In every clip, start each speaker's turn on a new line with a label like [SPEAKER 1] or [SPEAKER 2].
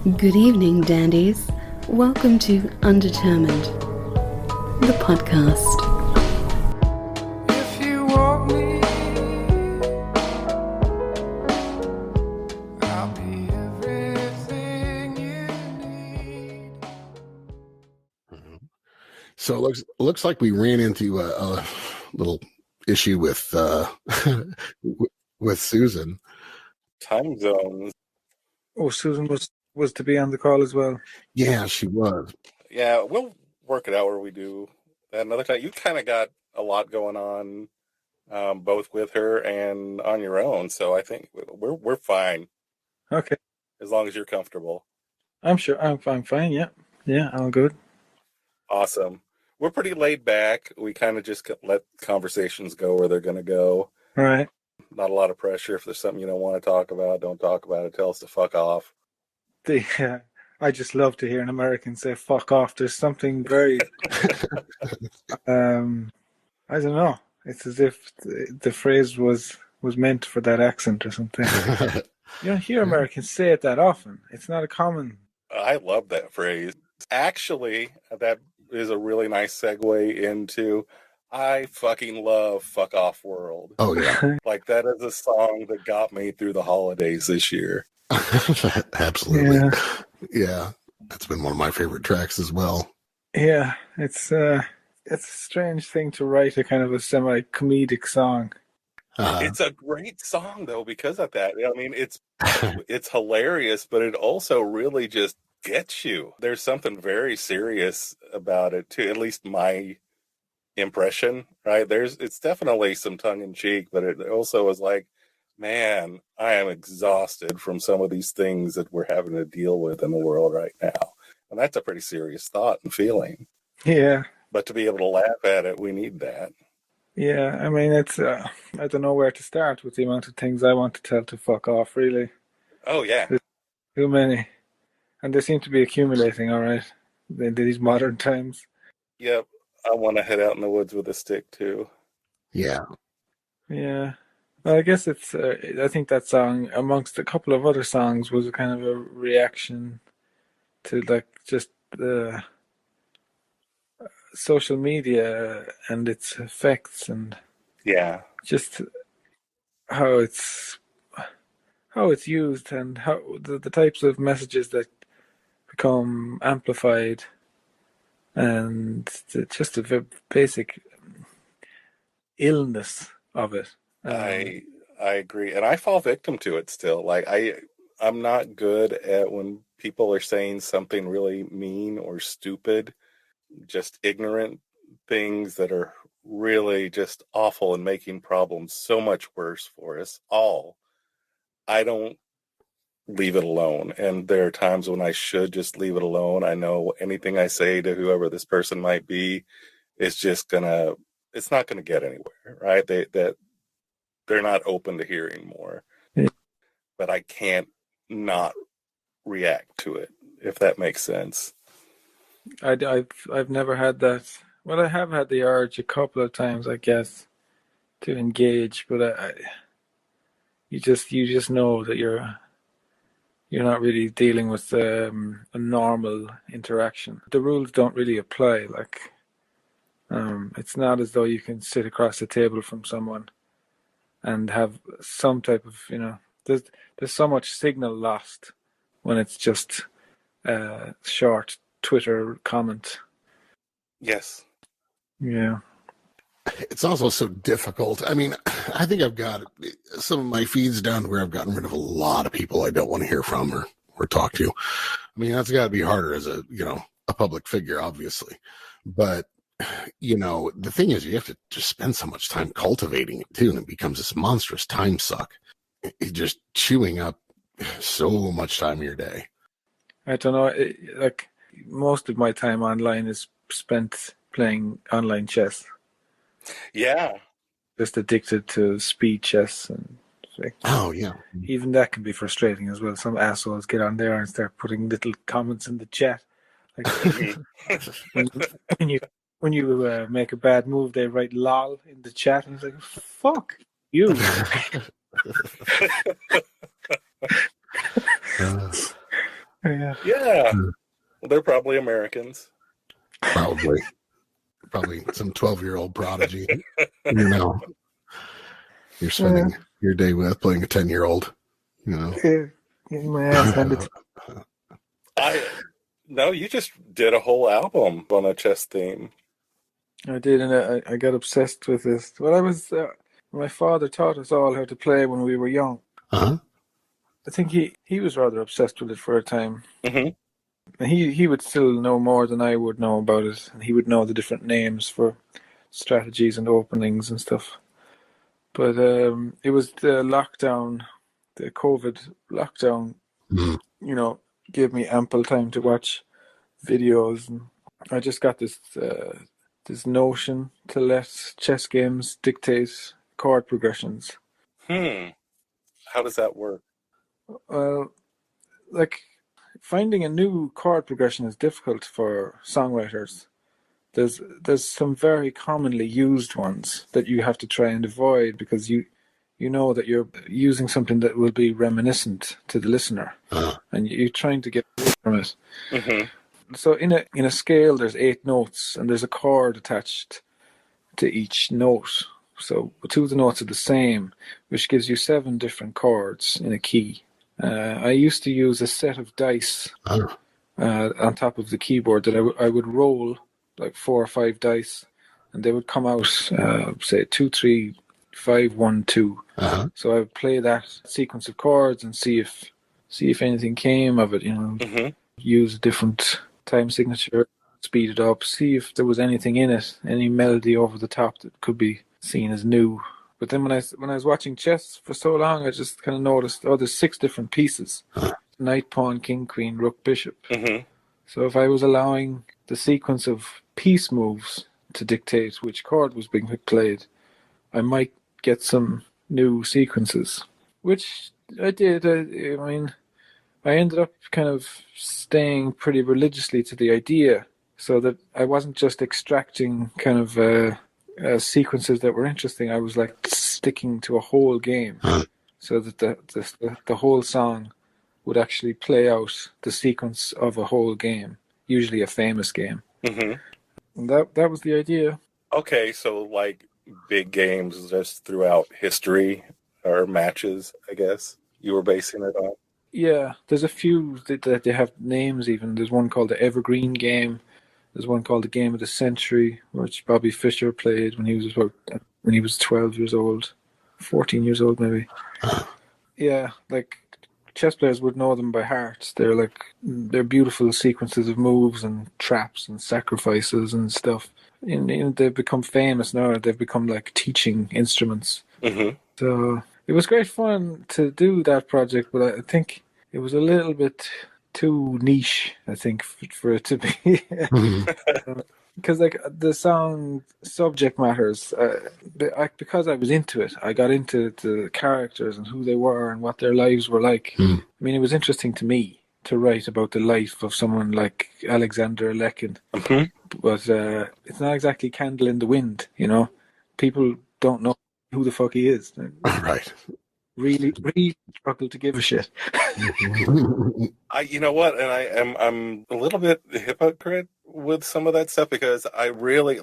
[SPEAKER 1] Good evening, dandies. Welcome to Undetermined, the podcast.
[SPEAKER 2] If you want me, I'll be everything you need.
[SPEAKER 3] So it looks like we ran into a little issue with with Susan.
[SPEAKER 4] Time zones.
[SPEAKER 5] Oh, Susan was to be on the call as well.
[SPEAKER 3] Yeah, she was.
[SPEAKER 4] Yeah, we'll work it out where we do that another time. You kind of got a lot going on, both with her and on your own. So I think we're fine
[SPEAKER 5] Okay,
[SPEAKER 4] as long as you're comfortable.
[SPEAKER 5] I'm sure I'm fine. Yeah, all good.
[SPEAKER 4] Awesome. We're pretty laid back. We kind of just let conversations go where they're going to go.
[SPEAKER 5] All right.
[SPEAKER 4] Not a lot of pressure. If there's something you don't want to talk about, don't talk about it. Tell us to fuck off.
[SPEAKER 5] I just love to hear an American say "fuck off." There's something very, I don't know. It's as if the phrase was meant for that accent or something. You don't hear Americans say it that often. It's not a common.
[SPEAKER 4] I love that phrase. Actually, that is a really nice segue into I fucking love Fuck Off World.
[SPEAKER 3] Oh yeah,
[SPEAKER 4] Like that is a song that got me through the holidays this year.
[SPEAKER 3] absolutely. Yeah, that's been one of my favorite tracks as well.
[SPEAKER 5] Yeah, it's a strange thing to write a kind of a semi-comedic song.
[SPEAKER 4] It's a great song though because of that. I mean, it's hilarious, but it also really just gets you. There's something very serious about it too. At least my impression, right? It's definitely some tongue in cheek, but it also is like, man, I am exhausted from some of these things that we're having to deal with in the world right now. And that's a pretty serious thought and feeling.
[SPEAKER 5] Yeah.
[SPEAKER 4] But to be able to laugh at it, we need that.
[SPEAKER 5] Yeah, I mean, it's, I don't know where to start with the amount of things I want to tell to fuck off, really.
[SPEAKER 4] Oh, yeah.
[SPEAKER 5] There's too many. And they seem to be accumulating, all right, in these modern times.
[SPEAKER 4] Yep. I want to head out in the woods with a stick, too.
[SPEAKER 3] Yeah.
[SPEAKER 5] Yeah. Well, I guess it's, I think that song, amongst a couple of other songs, was a kind of a reaction to, like, just the social media and its effects and
[SPEAKER 4] Yeah.
[SPEAKER 5] just how it's used and how the types of messages that become amplified and just a very basic illness of it.
[SPEAKER 4] I agree. And I fall victim to it still. Like I'm not good at when people are saying something really mean or stupid, just ignorant things that are really just awful and making problems so much worse for us all. I don't leave it alone. And there are times when I should just leave it alone. I know anything I say to whoever this person might be is just it's not gonna get anywhere, right? They're not open to hearing more.
[SPEAKER 5] Yeah.
[SPEAKER 4] But I can't not react to it, if that makes sense.
[SPEAKER 5] I've never had that. Well, I have had the urge a couple of times, I guess, to engage, but you just know that you're not really dealing with a normal interaction. The rules don't really apply. Like, it's not as though you can sit across the table from someone and have some type of, there's so much signal lost when it's just a short Twitter comment.
[SPEAKER 4] Yes.
[SPEAKER 5] Yeah.
[SPEAKER 3] It's also so difficult. I mean, I think I've got some of my feeds down to where I've gotten rid of a lot of people I don't want to hear from or talk to. I mean, that's got to be harder as a public figure, obviously. But, the thing is, you have to just spend so much time cultivating it, too, and it becomes this monstrous time suck. It's just chewing up so much time of your day.
[SPEAKER 5] I don't know. Like, most of my time online is spent playing online chess.
[SPEAKER 4] Yeah.
[SPEAKER 5] Just addicted to speed chess. And
[SPEAKER 3] Oh, yeah.
[SPEAKER 5] even that can be frustrating as well. Some assholes get on there and start putting little comments in the chat. Like, when you make a bad move, they write "lol" in the chat, and it's like, "Fuck you." Yeah.
[SPEAKER 4] Yeah, they're probably Americans.
[SPEAKER 3] Probably some 12-year-old prodigy. You're spending your day with playing a 10-year-old.
[SPEAKER 5] Yeah. Getting my ass handed to
[SPEAKER 4] No, you just did a whole album on a chess theme.
[SPEAKER 5] I did, and I got obsessed with this. Well, my father taught us all how to play when we were young.
[SPEAKER 3] Uh-huh.
[SPEAKER 5] I think he was rather obsessed with it for a time.
[SPEAKER 4] Mm-hmm.
[SPEAKER 5] And he would still know more than I would know about it, and he would know the different names for strategies and openings and stuff. But it was the lockdown, the COVID lockdown,
[SPEAKER 3] Mhm.
[SPEAKER 5] gave me ample time to watch videos, and I just got this notion to let chess games dictate chord progressions.
[SPEAKER 4] How does that work?
[SPEAKER 5] Well, like finding a new chord progression is difficult for songwriters. There's some very commonly used ones that you have to try and avoid because you know that you're using something that will be reminiscent to the listener, and you're trying to get away from it.
[SPEAKER 4] Mm-hmm.
[SPEAKER 5] So in a scale, there's 8 notes, and there's a chord attached to each note. So 2 of the notes are the same, which gives you 7 different chords in a key. I used to use a set of dice on top of the keyboard that I would roll like 4 or 5 dice, and they would come out, say 2, 3, 5, 1, 2. So I would play that sequence of chords and see if anything came of it.
[SPEAKER 4] Mm-hmm.
[SPEAKER 5] Use a different time signature, speed it up, see if there was anything in it, any melody over the top that could be seen as new. But then when I was watching chess for so long, I just kind of noticed, there's 6 different pieces: knight, pawn, king, queen, rook, bishop.
[SPEAKER 4] Mm-hmm.
[SPEAKER 5] So if I was allowing the sequence of piece moves to dictate which chord was being played, I might get some new sequences, which I did. I mean, I ended up kind of staying pretty religiously to the idea, so that I wasn't just extracting kind of sequences that were interesting. I was like sticking to a whole game, so that the whole song would actually play out the sequence of a whole game, usually a famous game.
[SPEAKER 4] Mm-hmm.
[SPEAKER 5] And that was the idea.
[SPEAKER 4] Okay, so like big games just throughout history or matches, I guess you were basing it on.
[SPEAKER 5] Yeah, there's a few that they have names even. There's one called the Evergreen Game. There's one called the Game of the Century, which Bobby Fischer played when he was 12 years old, 14 years old maybe. Yeah, like chess players would know them by heart. They're beautiful sequences of moves and traps and sacrifices and stuff. And they've become famous now. They've become like teaching instruments.
[SPEAKER 4] Mm-hmm.
[SPEAKER 5] So it was great fun to do that project, but I think it was a little bit too niche, I think, for it to be. Because like the song subject matters, because I was into it, I got into the characters and who they were and what their lives were like. I mean, it was interesting to me to write about the life of someone like Alexander Alekhine, but it's not exactly candle in the wind. People don't know who the fuck he is.
[SPEAKER 3] Right.
[SPEAKER 5] Really, really struggle to give a shit.
[SPEAKER 4] You know what, and I'm a little bit hypocrite with some of that stuff because I really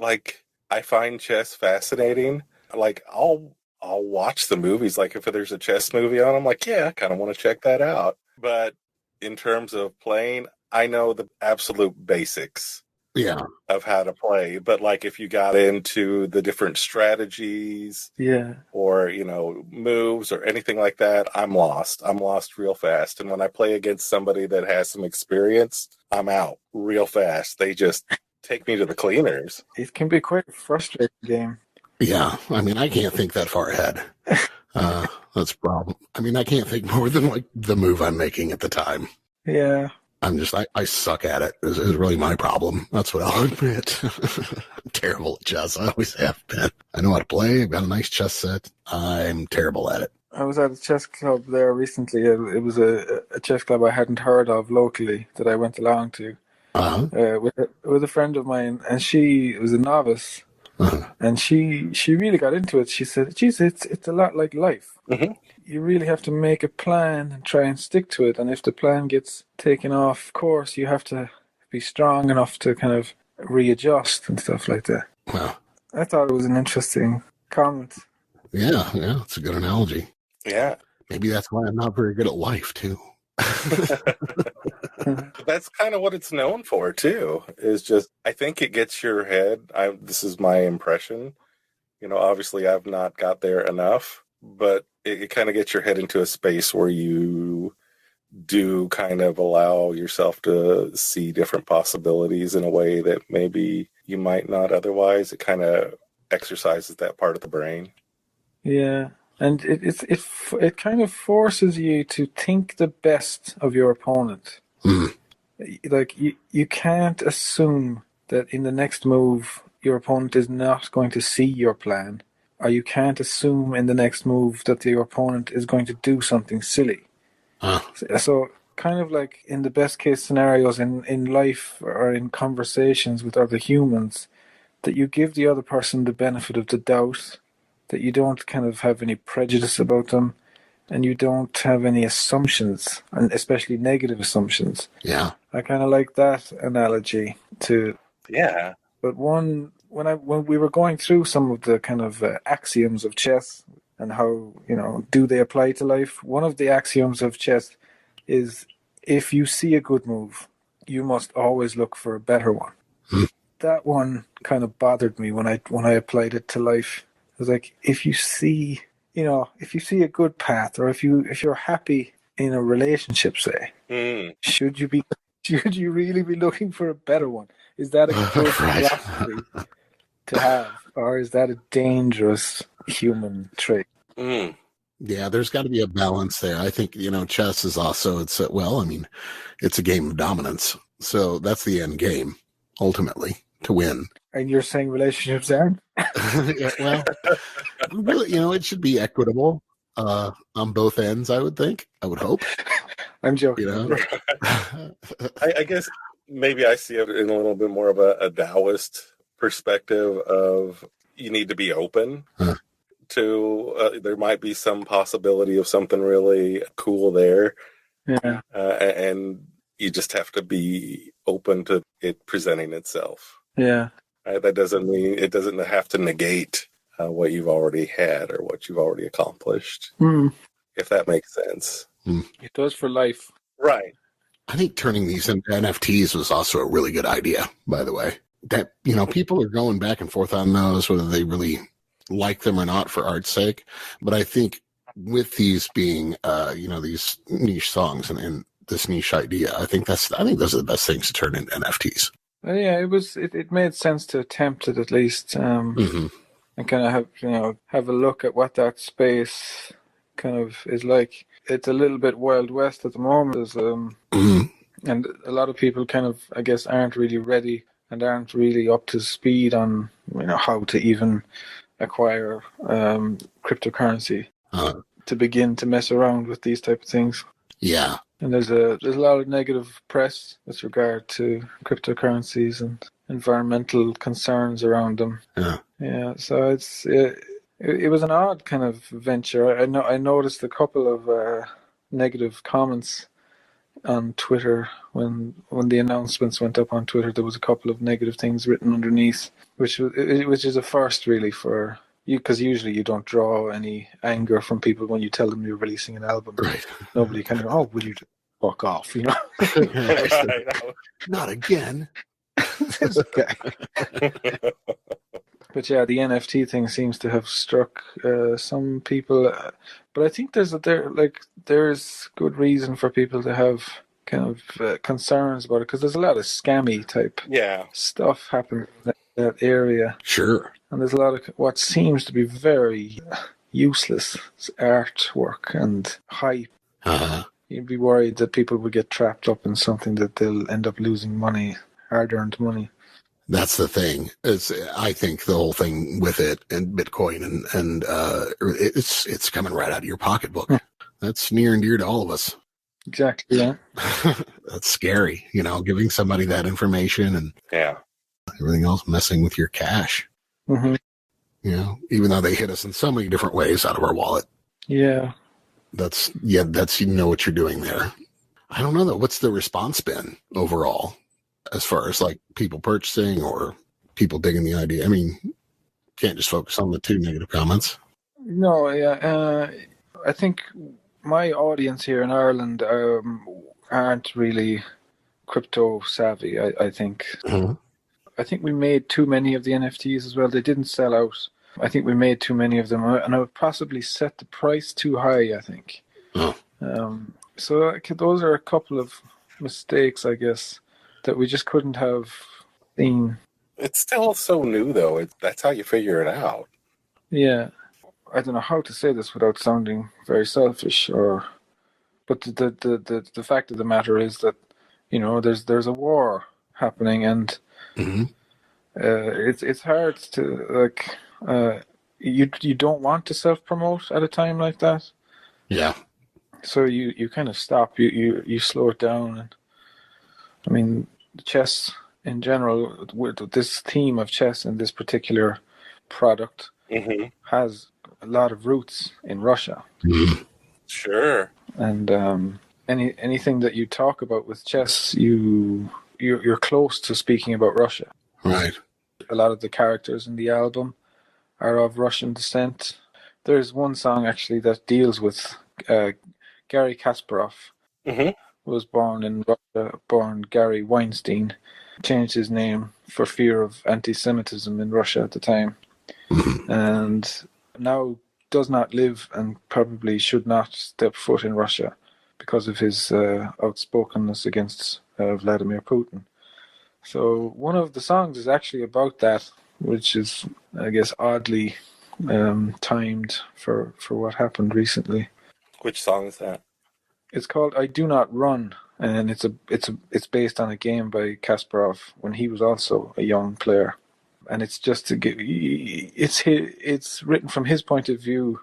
[SPEAKER 4] I find chess fascinating. Like I'll watch the movies. Like if there's a chess movie on, I'm like, yeah, I kind of want to check that out. But in terms of playing, I know the absolute basics.
[SPEAKER 3] Yeah.
[SPEAKER 4] Of how to play, but like if you got into the different strategies, or moves or anything like that, I'm lost real fast. And when I play against somebody that has some experience, I'm out real fast. They just take me to the cleaners.
[SPEAKER 5] It can be quite a frustrating game.
[SPEAKER 3] Yeah, I mean, I can't think that far ahead. That's a problem. I mean, I can't think more than like the move I'm making at the time.
[SPEAKER 5] Yeah.
[SPEAKER 3] I suck at it. Is really my problem. That's what I'll admit. I'm terrible at chess. I always have been. I know how to play. I've got a nice chess set. I'm terrible at it.
[SPEAKER 5] I was at a chess club there recently. It was a chess club I hadn't heard of locally that I went along to with a friend of mine, and she was a novice. and she really got into it. She said, "Geez, it's a lot like life.
[SPEAKER 4] Mhm.
[SPEAKER 5] You really have to make a plan and try and stick to it. And if the plan gets taken off course, you have to be strong enough to kind of readjust and stuff like that."
[SPEAKER 3] Well,
[SPEAKER 5] I thought it was an interesting comment.
[SPEAKER 3] yeah, it's a good analogy.
[SPEAKER 4] Yeah.
[SPEAKER 3] Maybe that's why I'm not very good at life too.
[SPEAKER 4] That's kind of what it's known for too, is just, I think it gets your head. This is my impression. Obviously I've not got there enough, but it kind of gets your head into a space where you do kind of allow yourself to see different possibilities in a way that maybe you might not otherwise. It kind of exercises that part of the brain.
[SPEAKER 5] Yeah, and it kind of forces you to think the best of your opponent. Like you can't assume that in the next move your opponent is not going to see your plan, or you can't assume in the next move that your opponent is going to do something silly. So kind of like in the best case scenarios in life or in conversations with other humans, that you give the other person the benefit of the doubt, that you don't kind of have any prejudice about them, and you don't have any assumptions, and especially negative assumptions.
[SPEAKER 3] Yeah.
[SPEAKER 5] I kind of like that analogy too.
[SPEAKER 4] Yeah.
[SPEAKER 5] But when we were going through some of the kind of axioms of chess and how, do they apply to life? One of the axioms of chess is, if you see a good move, you must always look for a better one. That one kind of bothered me when I applied it to life. It was like, if you see a good path, or if you're happy in a relationship, say, should you really be looking for a better one? Is that a good philosophy to have, or is that a dangerous human trait?
[SPEAKER 3] Yeah, there's got to be a balance there. I think, chess is also, it's a game of dominance. So that's the end game, ultimately, to win.
[SPEAKER 5] And you're saying relationships aren't?
[SPEAKER 3] Yeah, well, really, it should be equitable on both ends, I would think. I would hope.
[SPEAKER 5] I'm joking.
[SPEAKER 4] I guess maybe I see it in a little bit more of a Taoist perspective of, you need to be open to, there might be some possibility of something really cool there.
[SPEAKER 5] Yeah.
[SPEAKER 4] And you just have to be open to it presenting itself.
[SPEAKER 5] Yeah.
[SPEAKER 4] That doesn't mean it doesn't have to negate what you've already had or what you've already accomplished, if that makes sense.
[SPEAKER 5] It does for life.
[SPEAKER 4] Right.
[SPEAKER 3] I think turning these into NFTs was also a really good idea, by the way. That, people are going back and forth on those, whether they really like them or not for art's sake. But I think with these being, these niche songs and this niche idea, I think those are the best things to turn into NFTs.
[SPEAKER 5] Yeah, it made sense to attempt it at least, and kind of have a look at what that space kind of is like. It's a little bit Wild West at the moment, and a lot of people kind of, I guess, aren't really ready and aren't really up to speed on how to even acquire cryptocurrency to begin to mess around with these type of things. Yeah. And there's a lot of negative press with regard to cryptocurrencies and environmental concerns around them. Yeah. So it was an odd kind of venture. I noticed a couple of negative comments on Twitter when the announcements went up on Twitter. There was a couple of negative things written underneath, which is a first really for you, because usually you don't draw any anger from people when you tell them you're releasing an album. Right. Nobody kind of, will you just fuck off,
[SPEAKER 3] Not again.
[SPEAKER 5] But yeah, the NFT thing seems to have struck some people, but I think there's good reason for people to have kind of concerns about it, because there's a lot of scammy type stuff happening in that area.
[SPEAKER 3] Sure.
[SPEAKER 5] And there's a lot of what seems to be very useless artwork and hype. You'd be worried that people would get trapped up in something that they'll end up losing money, hard-earned money.
[SPEAKER 3] That's the thing. I think the whole thing with it and Bitcoin and it's coming right out of your pocketbook. That's near and dear to all of us.
[SPEAKER 5] Exactly. Yeah.
[SPEAKER 3] That's scary. Giving somebody that information and everything else, messing with your cash.
[SPEAKER 5] Mm-hmm.
[SPEAKER 3] Even though they hit us in so many different ways out of our wallet.
[SPEAKER 5] Yeah.
[SPEAKER 3] That's you know what you're doing there. I don't know though. What's the response been overall as far as like people purchasing or people digging the idea? I mean, can't just focus on the 2 negative comments.
[SPEAKER 5] No, yeah. I think my audience here in Ireland aren't really crypto savvy. I think.
[SPEAKER 3] Mm-hmm.
[SPEAKER 5] I think we made too many of the NFTs as well. They didn't sell out. I think we made too many of them, and I would possibly set the price too high, I think.
[SPEAKER 3] Oh.
[SPEAKER 5] So those are a couple of mistakes, I guess, that we just couldn't have seen.
[SPEAKER 4] It's still so new, though. That's how you figure it out.
[SPEAKER 5] Yeah. I don't know how to say this without sounding very selfish, but the fact of the matter is that, there's a war happening, and
[SPEAKER 3] Mm-hmm.
[SPEAKER 5] it's hard to you don't want to self-promote at a time like that.
[SPEAKER 3] Yeah.
[SPEAKER 5] So you kind of stop. You slow it down. And I mean, chess in general, with this theme of chess and this particular product
[SPEAKER 4] Mm-hmm.
[SPEAKER 5] has a lot of roots in Russia.
[SPEAKER 3] Mm-hmm.
[SPEAKER 4] Sure.
[SPEAKER 5] And anything that you talk about with chess, you're close to speaking about Russia.
[SPEAKER 3] Right.
[SPEAKER 5] A lot of the characters in the album are of Russian descent. There's one song actually that deals with Gary Kasparov.
[SPEAKER 4] Mm-hmm.
[SPEAKER 5] Was born in Russia, born Gary Weinstein, changed his name for fear of anti-Semitism in Russia at the time, and now does not live and probably should not step foot in Russia because of his outspokenness against Vladimir Putin. So one of the songs is actually about that, which is, I guess, oddly timed for what happened recently.
[SPEAKER 4] Which song is that?
[SPEAKER 5] It's called "I Do Not Run," and it's based on a game by Kasparov when he was also a young player, and it's just to give it's written from his point of view,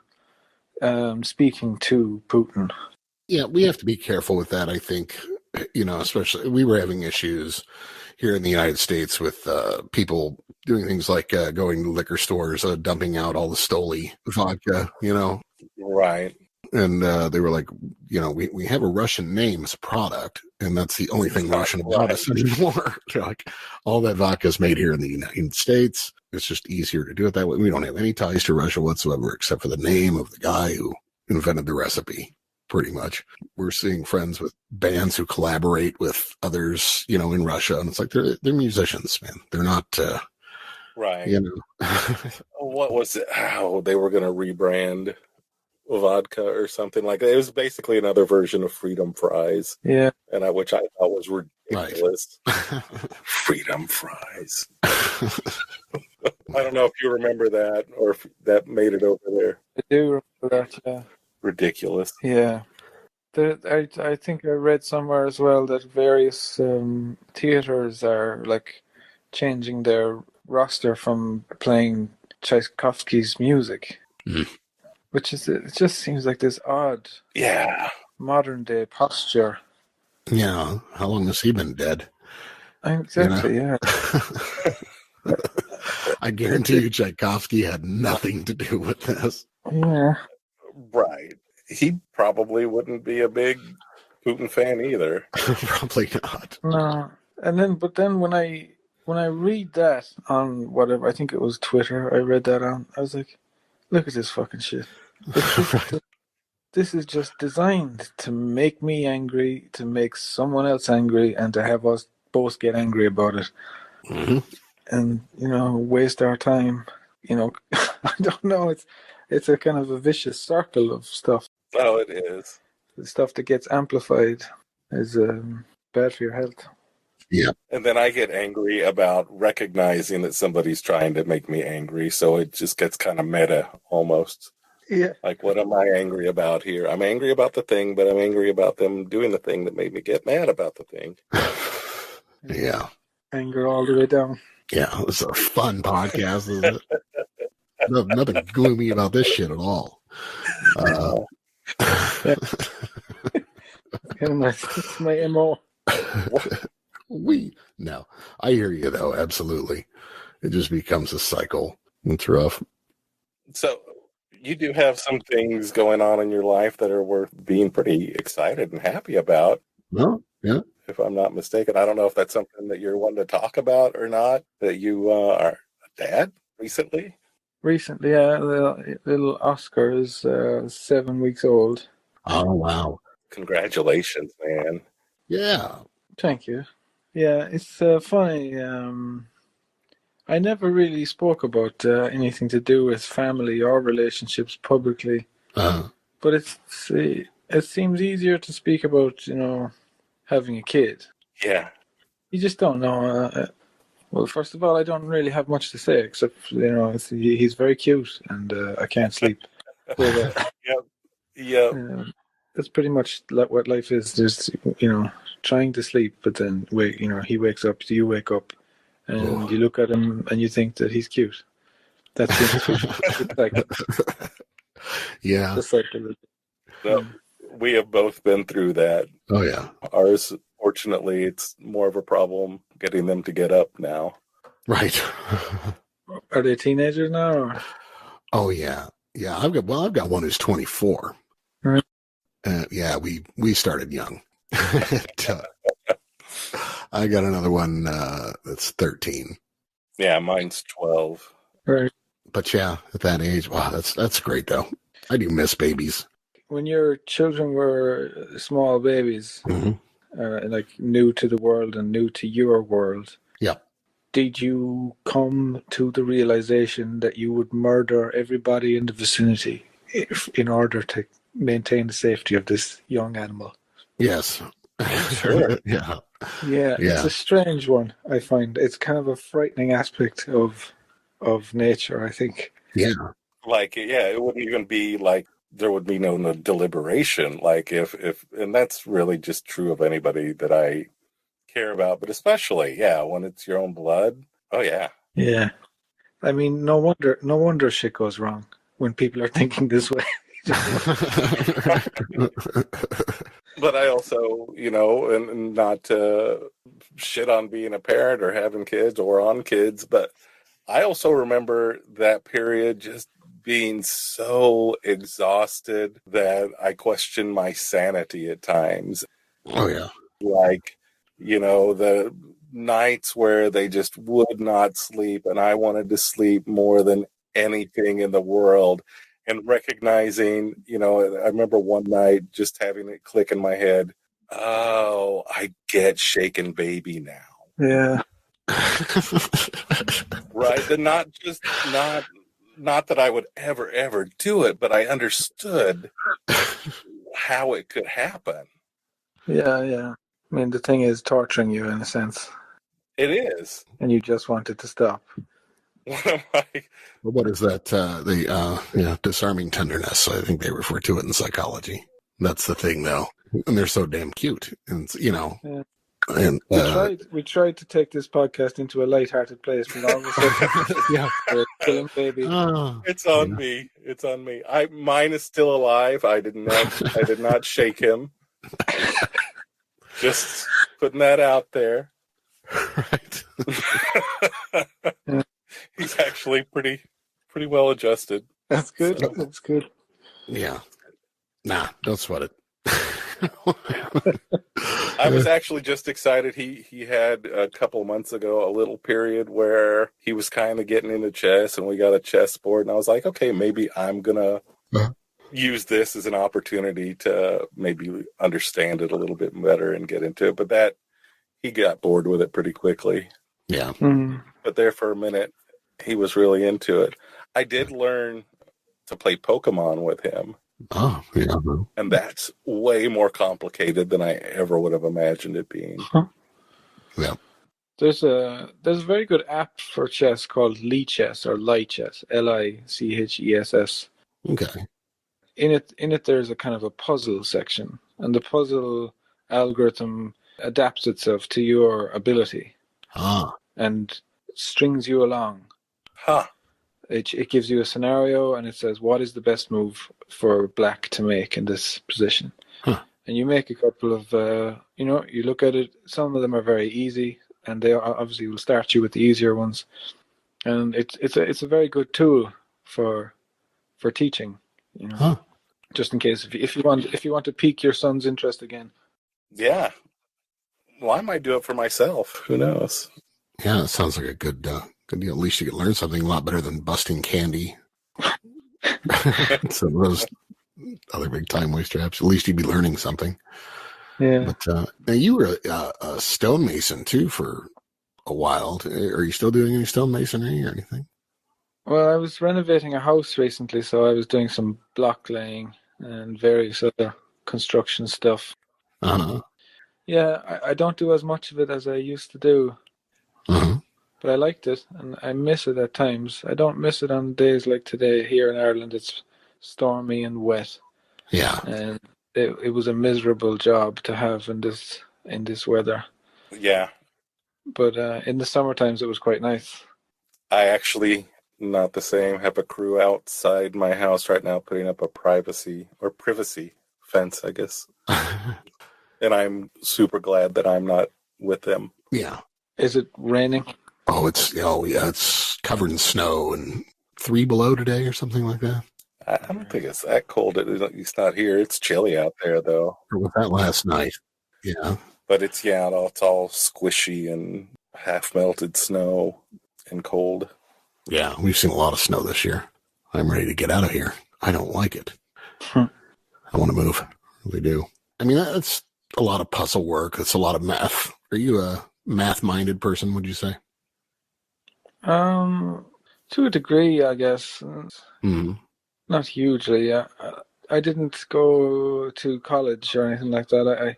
[SPEAKER 5] speaking to Putin.
[SPEAKER 3] Yeah, we have to be careful with that. I think, especially we were having issues here in the United States with people doing things like going to liquor stores, dumping out all the Stoli vodka,
[SPEAKER 4] Right.
[SPEAKER 3] And they were like, we have a Russian name as a product, and that's the only thing Russian about us anymore. They're like, all that vodka is made here in the United States. It's just easier to do it that way. We don't have any ties to Russia whatsoever, except for the name of the guy who invented the recipe, pretty much. We're seeing friends with bands who collaborate with others, in Russia, and it's like they're musicians, man. They're not,
[SPEAKER 4] Right. What was it? Oh, they were going to rebrand vodka or something like that. It was basically another version of Freedom Fries.
[SPEAKER 5] Yeah.
[SPEAKER 4] And which I thought was ridiculous.
[SPEAKER 3] Right.
[SPEAKER 4] Freedom Fries. I don't know if you remember that or if that made it over there.
[SPEAKER 5] I do remember that, yeah.
[SPEAKER 4] Ridiculous.
[SPEAKER 5] Yeah. I think I read somewhere as well that various theaters are like changing their roster from playing Tchaikovsky's music.
[SPEAKER 3] Mm.
[SPEAKER 5] Which is, it just seems like this odd modern day posture.
[SPEAKER 3] Yeah. How long has he been dead?
[SPEAKER 5] Exactly, yeah.
[SPEAKER 3] I guarantee you Tchaikovsky had nothing to do with this.
[SPEAKER 5] Yeah.
[SPEAKER 4] Right. He probably wouldn't be a big Putin fan either.
[SPEAKER 3] Probably not.
[SPEAKER 5] No. But then when I read that on whatever, I think it was Twitter, I read that on, I was like, look at this fucking shit. This is just designed to make me angry, to make someone else angry, and to have us both get angry about it.
[SPEAKER 3] Mm-hmm.
[SPEAKER 5] And, waste our time. I don't know. It's a kind of a vicious circle of stuff.
[SPEAKER 4] Oh, it is.
[SPEAKER 5] The stuff that gets amplified is bad for your health.
[SPEAKER 3] Yeah.
[SPEAKER 4] And then I get angry about recognizing that somebody's trying to make me angry. So it just gets kind of meta almost.
[SPEAKER 5] Yeah.
[SPEAKER 4] Like, what am I angry about here? I'm angry about the thing, but I'm angry about them doing the thing that made me get mad about the thing.
[SPEAKER 3] Yeah.
[SPEAKER 5] Anger all the way down.
[SPEAKER 3] Yeah. It's a fun podcast, isn't it? Nothing gloomy about this shit at all.
[SPEAKER 5] It's my MO.
[SPEAKER 3] No, I hear you though. Absolutely. It just becomes a cycle. It's rough.
[SPEAKER 4] So you do have some things going on in your life that are worth being pretty excited and happy about,
[SPEAKER 3] Well, yeah.
[SPEAKER 4] if I'm not mistaken. I don't know if that's something that you're wanting to talk about or not, that you are a dad recently.
[SPEAKER 5] Recently, little Oscar is 7 weeks old.
[SPEAKER 3] Oh, wow.
[SPEAKER 4] Congratulations, man.
[SPEAKER 3] Yeah.
[SPEAKER 5] Thank you. Yeah, it's funny. I never really spoke about anything to do with family or relationships publicly,
[SPEAKER 3] Uh,
[SPEAKER 5] but it seems easier to speak about, having a kid.
[SPEAKER 4] Yeah.
[SPEAKER 5] You just don't know. Well, first of all, I don't really have much to say except he's very cute and I can't sleep. But
[SPEAKER 4] Yep.
[SPEAKER 5] that's pretty much what life is. Just trying to sleep, but then he wakes up, you wake up, and you look at him and you think that he's cute. That seems to be the cycle.
[SPEAKER 3] yeah.
[SPEAKER 5] The cycle.
[SPEAKER 4] No, we have both been through that.
[SPEAKER 3] Oh, yeah.
[SPEAKER 4] Ours, fortunately, it's more of a problem getting them to get up now.
[SPEAKER 3] Right.
[SPEAKER 5] Are they teenagers now? Or?
[SPEAKER 3] Oh, yeah. Yeah. I've got one who's 24.
[SPEAKER 5] Right.
[SPEAKER 3] Yeah, we started young. I got another one that's 13.
[SPEAKER 4] Yeah, mine's 12.
[SPEAKER 5] Right.
[SPEAKER 3] But yeah, at that age, wow, that's great though. I do miss babies.
[SPEAKER 5] When your children were small babies, like new to the world and new to your world,
[SPEAKER 3] Yeah.
[SPEAKER 5] did you come to the realization that you would murder everybody in the vicinity in order to maintain the safety of this young animal?
[SPEAKER 3] Yes.
[SPEAKER 4] Sure.
[SPEAKER 3] Yeah.
[SPEAKER 5] Yeah, it's a strange one, I find. It's kind of a frightening aspect of nature, I think.
[SPEAKER 3] Yeah.
[SPEAKER 4] Like, yeah, it wouldn't even be like there would be no deliberation. Like if and that's really just true of anybody that I care about, but especially, yeah, when it's your own blood. Oh yeah.
[SPEAKER 5] Yeah. I mean, no wonder shit goes wrong when people are thinking this way.
[SPEAKER 4] But I also, and not to shit on being a parent or having kids or on kids, but I also remember that period just being so exhausted that I questioned my sanity at times.
[SPEAKER 3] Oh yeah.
[SPEAKER 4] Like, the nights where they just would not sleep and I wanted to sleep more than anything in the world. And recognizing, I remember one night just having it click in my head, oh, I get shaken baby now.
[SPEAKER 5] Yeah.
[SPEAKER 4] Right? And not that I would ever do it, but I understood how it could happen.
[SPEAKER 5] Yeah. I mean, the thing is torturing you in a sense.
[SPEAKER 4] It is.
[SPEAKER 5] And you just want it to stop.
[SPEAKER 3] What is that? The disarming tenderness. I think they refer to it in psychology. That's the thing, though. And they're so damn cute, and
[SPEAKER 5] Yeah.
[SPEAKER 3] And
[SPEAKER 5] we tried to take this podcast into a light-hearted place, but all of a sudden, we're killing baby.
[SPEAKER 4] It's on me. It's on me. Mine is still alive. I did not shake him. Just putting that out there.
[SPEAKER 3] Right.
[SPEAKER 4] He's actually pretty well adjusted.
[SPEAKER 5] That's good.
[SPEAKER 4] So,
[SPEAKER 5] that's good.
[SPEAKER 3] Yeah. Nah, don't sweat it.
[SPEAKER 4] I was actually just excited. He had a couple months ago a little period where he was kind of getting into chess, and we got a chess board, and I was like, okay, maybe I'm gonna use this as an opportunity to maybe understand it a little bit better and get into it. But that he got bored with it pretty quickly.
[SPEAKER 3] Yeah.
[SPEAKER 4] But there for a minute, he was really into it. I did learn to play Pokemon with him.
[SPEAKER 3] Oh, yeah.
[SPEAKER 4] And that's way more complicated than I ever would have imagined it being.
[SPEAKER 3] Yeah.
[SPEAKER 5] There's a very good app for chess called Lichess or Lichess, Lichess.
[SPEAKER 3] Okay.
[SPEAKER 5] In it, there's a kind of a puzzle section, and the puzzle algorithm adapts itself to your ability and strings you along.
[SPEAKER 4] Huh.
[SPEAKER 5] It gives you a scenario and it says, what is the best move for black to make in this position?
[SPEAKER 3] Huh.
[SPEAKER 5] And you make a couple of, you look at it. Some of them are very easy, and they obviously will start you with the easier ones. and it's a very good tool for teaching. You know,
[SPEAKER 3] Huh.
[SPEAKER 5] just in case if you want to pique your son's interest again.
[SPEAKER 4] Yeah. Well, I might do it for myself. Who knows?
[SPEAKER 3] Yeah, it sounds like a good deal. At least you could learn something a lot better than busting candy. So those other big time waster apps. At least you'd be learning something.
[SPEAKER 5] Yeah.
[SPEAKER 3] But now you were a stonemason too for a while. Are you still doing any stonemasonry or anything?
[SPEAKER 5] Well, I was renovating a house recently, so I was doing some block laying and various other construction stuff.
[SPEAKER 3] Uh-huh.
[SPEAKER 5] Yeah, I don't do as much of it as I used to do,
[SPEAKER 3] Uh-huh.
[SPEAKER 5] but I liked it and I miss it at times. I don't miss it on days like today. Here in Ireland, it's stormy and wet,
[SPEAKER 3] Yeah.
[SPEAKER 5] and it was a miserable job to have in this weather.
[SPEAKER 4] Yeah.
[SPEAKER 5] But in the summer times, it was quite nice.
[SPEAKER 4] I actually, not the same, have a crew outside my house right now putting up a privacy fence, I guess. And I'm super glad that I'm not with them.
[SPEAKER 3] Yeah.
[SPEAKER 5] Is it raining?
[SPEAKER 3] Oh yeah, it's covered in snow and 3 below today or something like that.
[SPEAKER 4] I don't think it's that cold. It's not here. It's chilly out there, though.
[SPEAKER 3] Or was that last night? Yeah.
[SPEAKER 4] But it's all squishy and half melted snow and cold.
[SPEAKER 3] Yeah, we've seen a lot of snow this year. I'm ready to get out of here. I don't like it. I want to move. I really do. I mean, that's a lot of puzzle work. It's a lot of math. Are you a math-minded person, would you say?
[SPEAKER 5] To a degree, I guess.
[SPEAKER 3] Mm.
[SPEAKER 5] Not hugely. I didn't go to college or anything like that.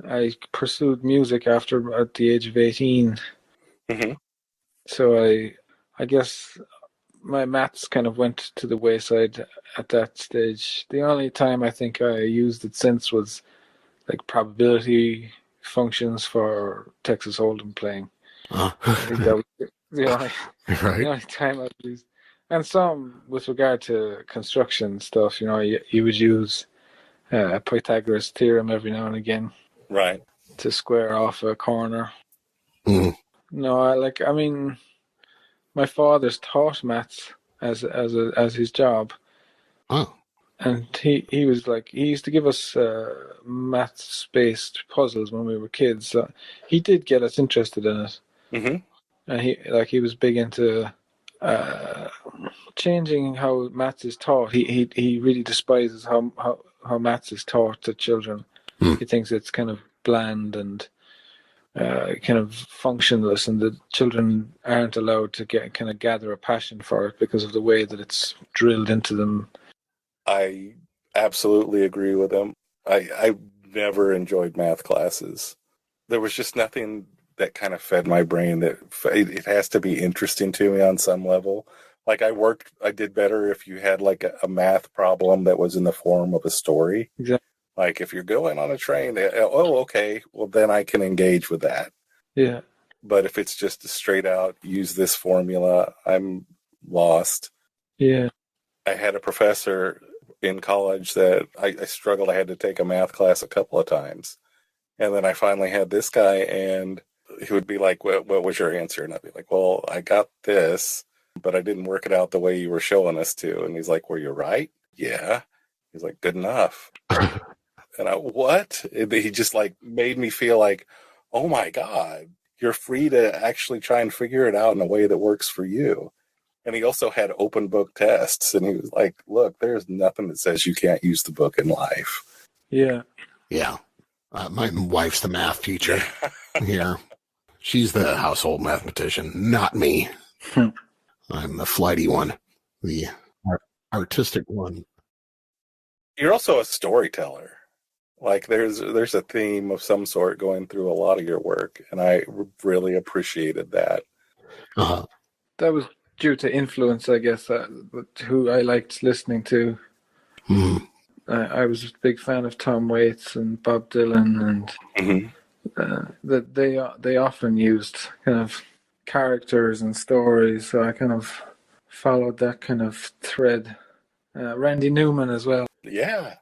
[SPEAKER 5] I pursued music at the age of 18.
[SPEAKER 4] Mm-hmm.
[SPEAKER 5] So I guess my maths kind of went to the wayside at that stage. The only time I think I used it since was like probability functions for Texas Hold'em playing. I think that was the only time I've used. And some with regard to construction stuff, you would use Pythagoras theorem every now and again.
[SPEAKER 4] Right.
[SPEAKER 5] To square off a corner.
[SPEAKER 3] Mm.
[SPEAKER 5] No, my father's taught maths as his job.
[SPEAKER 3] Oh.
[SPEAKER 5] And he was like, he used to give us maths-based puzzles when we were kids. So he did get us interested in it.
[SPEAKER 4] Mm-hmm.
[SPEAKER 5] And he was big into changing how maths is taught. He really despises how maths is taught to children.
[SPEAKER 3] Mm.
[SPEAKER 5] He thinks it's kind of bland and kind of functionless, and the children aren't allowed to gather a passion for it because of the way that it's drilled into them.
[SPEAKER 4] I absolutely agree with him. I never enjoyed math classes. There was just nothing that kind of fed my brain that it has to be interesting to me on some level. Like I did better if you had like a math problem that was in the form of a story.
[SPEAKER 5] Exactly.
[SPEAKER 4] Like if you're going on a train, okay, well then I can engage with that.
[SPEAKER 5] Yeah.
[SPEAKER 4] But if it's just a straight out use this formula, I'm lost.
[SPEAKER 5] Yeah.
[SPEAKER 4] I had a professor in college that I struggled. I had to take a math class a couple of times. And then I finally had this guy, and he would be like, what was your answer? And I'd be like, well, I got this, but I didn't work it out the way you were showing us to. And he's like, were you right? Yeah. He's like, good enough. And what? And he just like made me feel like, oh my God, you're free to actually try and figure it out in a way that works for you. And he also had open book tests. And he was like, look, there's nothing that says you can't use the book in life.
[SPEAKER 5] Yeah.
[SPEAKER 3] Yeah. My wife's the math teacher here. She's the household mathematician, not me. I'm the flighty one, the artistic one.
[SPEAKER 4] You're also a storyteller. Like there's a theme of some sort going through a lot of your work, and I really appreciated that.
[SPEAKER 3] Uh-huh.
[SPEAKER 5] That was due to influence, I guess, who I liked listening to.
[SPEAKER 3] Mm.
[SPEAKER 5] I was a big fan of Tom Waits and Bob Dylan, and that they often used kind of characters and stories, so I kind of followed that kind of thread. Randy Newman as well.
[SPEAKER 4] Yeah.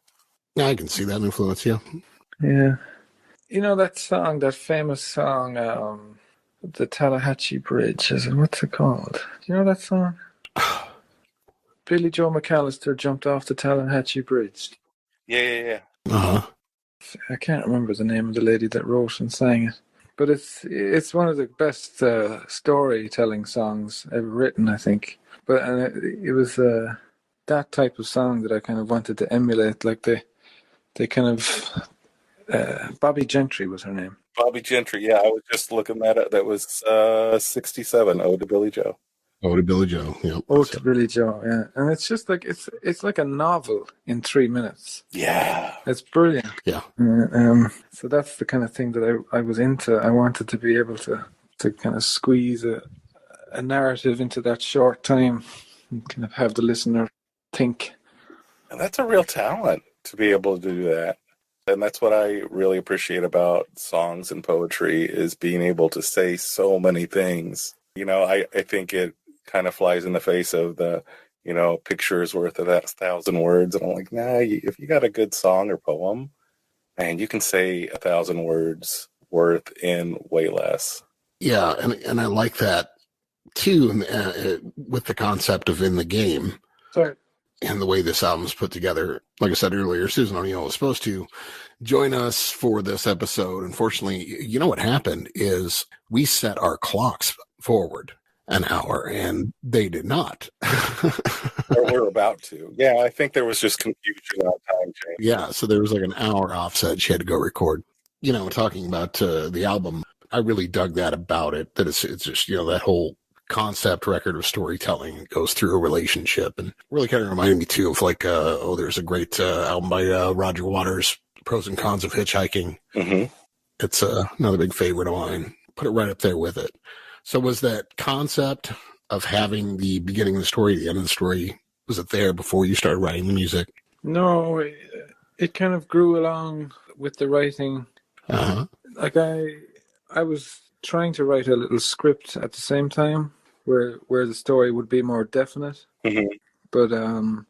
[SPEAKER 3] I can see that influence, yeah.
[SPEAKER 5] Yeah. You know that song, that famous song, the Tallahatchie Bridge. What's it called? Do you know that song? Billy Joe McAllister jumped off the Tallahatchie Bridge.
[SPEAKER 4] Yeah.
[SPEAKER 3] Uh-huh.
[SPEAKER 5] I can't remember the name of the lady that wrote and sang it, but it's one of the best storytelling songs ever written, I think. But it was that type of song that I kind of wanted to emulate. Like they kind of Bobby Gentry was her name.
[SPEAKER 4] Bobby Gentry. Yeah, I was just looking that up. That was 67. Ode to Billy Joe.
[SPEAKER 3] Oh, to Billy Joe. Yep.
[SPEAKER 5] Oh, to Billy Joe, yeah. And it's just like it's like a novel in 3 minutes.
[SPEAKER 4] Yeah.
[SPEAKER 5] It's brilliant.
[SPEAKER 3] Yeah.
[SPEAKER 5] So that's the kind of thing that I was into. I wanted to be able to kind of squeeze a narrative into that short time and kind of have the listener think.
[SPEAKER 4] And that's a real talent to be able to do that. And that's what I really appreciate about songs and poetry is being able to say so many things. You know, I think it kind of flies in the face of the, you know, picture is worth 1,000 words. And I'm like, nah, if you got a good song or poem, man, you can say 1,000 words worth in way less.
[SPEAKER 3] Yeah, and I like that too, with the concept of in the game.
[SPEAKER 5] Sorry.
[SPEAKER 3] And the way this album's put together. Like I said earlier, Susan O'Neill was supposed to join us for this episode. Unfortunately, you know what happened is we set our clocks forward an hour, and they did not.
[SPEAKER 4] Or we're about to. Yeah, I think there was just confusion about time change.
[SPEAKER 3] Yeah, so there was like an hour offset. She had to go record. You know, talking about the album, I really dug that about it. That it's just, you know, that whole concept record of storytelling goes through a relationship, and really kind of reminded me too of like there's a great album by Roger Waters, Pros and Cons of Hitchhiking.
[SPEAKER 4] Mm-hmm.
[SPEAKER 3] It's another big favorite of mine. Put it right up there with it. So was that concept of having the beginning of the story, the end of the story, was it there before you started writing the music?
[SPEAKER 5] No, it kind of grew along with the writing.
[SPEAKER 3] Uh-huh.
[SPEAKER 5] Like I was trying to write a little script at the same time where the story would be more definite.
[SPEAKER 4] Mm-hmm.
[SPEAKER 5] But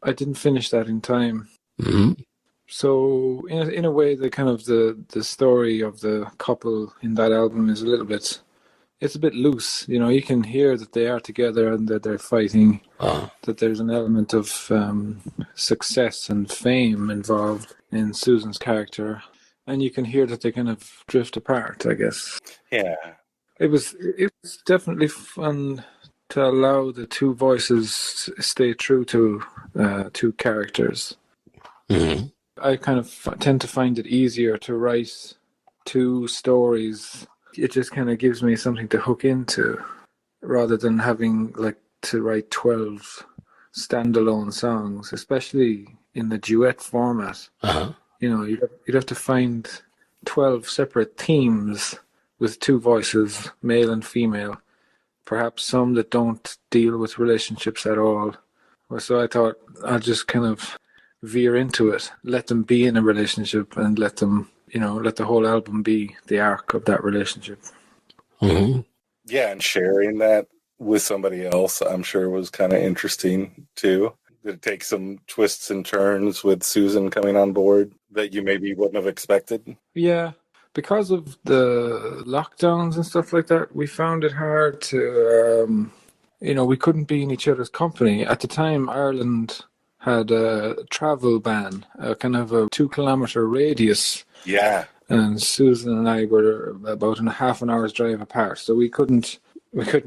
[SPEAKER 5] I didn't finish that in time.
[SPEAKER 3] Mm-hmm.
[SPEAKER 5] So in a way, the kind of the story of the couple in that album is it's a bit loose. You know, you can hear that they are together and that they're fighting, that there's an element of success and fame involved in Susan's character. And you can hear that they kind of drift apart, I guess.
[SPEAKER 4] Yeah.
[SPEAKER 5] It was definitely fun to allow the two voices stay true to two characters.
[SPEAKER 3] Mm-hmm.
[SPEAKER 5] I kind of tend to find it easier to write two stories. It just kind of gives me something to hook into rather than having like to write 12 standalone songs, especially in the duet format.
[SPEAKER 3] Uh-huh.
[SPEAKER 5] You know, you'd have to find 12 separate themes with two voices, male and female, perhaps some that don't deal with relationships at all. So I thought I'll just kind of veer into it, let them be in a relationship and let them, you know, let the whole album be the arc of that relationship.
[SPEAKER 3] Mm-hmm.
[SPEAKER 4] Yeah, and sharing that with somebody else, I'm sure was kind of interesting too. Did it take some twists and turns with Susan coming on board that you maybe wouldn't have expected?
[SPEAKER 5] Yeah, because of the lockdowns and stuff like that, we found it hard to, you know, we couldn't be in each other's company. At the time, Ireland had a travel ban, a kind of a 2-kilometer radius.
[SPEAKER 4] Yeah.
[SPEAKER 5] And Susan and I were about a half an hour's drive apart, so we couldn't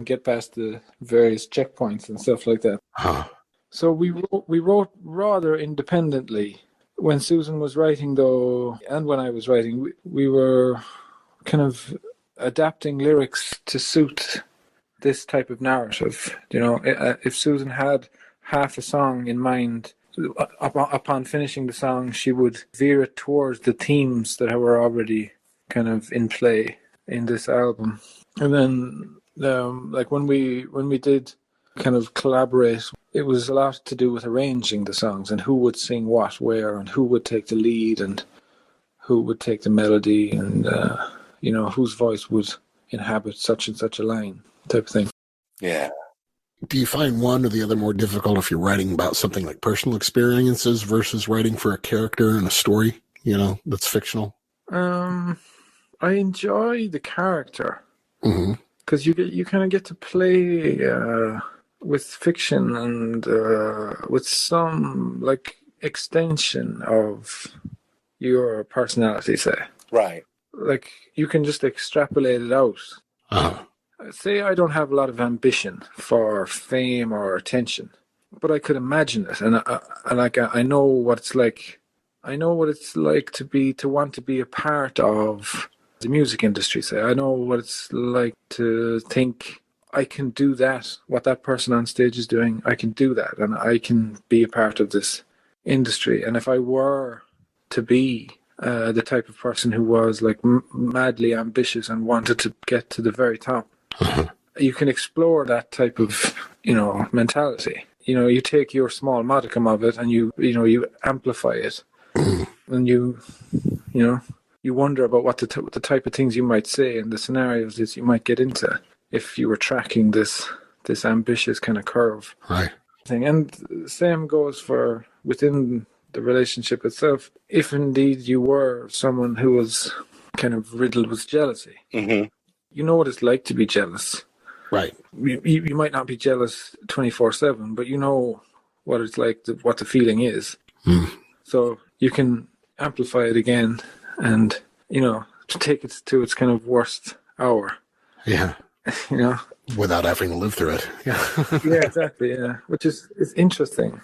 [SPEAKER 5] get past the various checkpoints and stuff like that.
[SPEAKER 3] Huh.
[SPEAKER 5] So we wrote rather independently. When Susan was writing, though, and when I was writing, we were kind of adapting lyrics to suit this type of narrative. You know, if Susan had half a song in mind, upon finishing the song, she would veer it towards the themes that were already kind of in play in this album. And then, like when we did kind of collaborate, it was a lot to do with arranging the songs and who would sing what where and who would take the lead and who would take the melody and you know, whose voice would inhabit such and such a line type of thing.
[SPEAKER 4] Yeah.
[SPEAKER 3] Do you find one or the other more difficult if you're writing about something like personal experiences versus writing for a character and a story, you know, that's fictional?
[SPEAKER 5] I enjoy the character.
[SPEAKER 3] Mm-hmm.
[SPEAKER 5] because you kind of get to play with fiction and with some like extension of your personality, say.
[SPEAKER 4] Right.
[SPEAKER 5] Like you can just extrapolate it out.
[SPEAKER 3] Uh-huh.
[SPEAKER 5] Say I don't have a lot of ambition for fame or attention, but I could imagine it, and I know what it's like. I know what it's like to want to be a part of the music industry. Say I know what it's like to think I can do that. What that person on stage is doing, I can do that, and I can be a part of this industry. And if I were to be the type of person who was like madly ambitious and wanted to get to the very top, you can explore that type of mentality. You take your small modicum of it and you amplify it, and you wonder about what the type of things you might say and the scenarios that you might get into if you were tracking this ambitious kind of curve.
[SPEAKER 3] Right.
[SPEAKER 5] Thing. And same goes for within the relationship itself. If indeed you were someone who was kind of riddled with jealousy,
[SPEAKER 4] Mm-hmm.
[SPEAKER 5] you know what it's like to be jealous.
[SPEAKER 3] Right.
[SPEAKER 5] You might not be jealous 24/7, but you know what it's like, what the feeling is. So you can amplify it again and, to take it to its kind of worst hour.
[SPEAKER 3] Yeah. Without having to live through it. Yeah.
[SPEAKER 5] Yeah, exactly. Yeah. Which is interesting,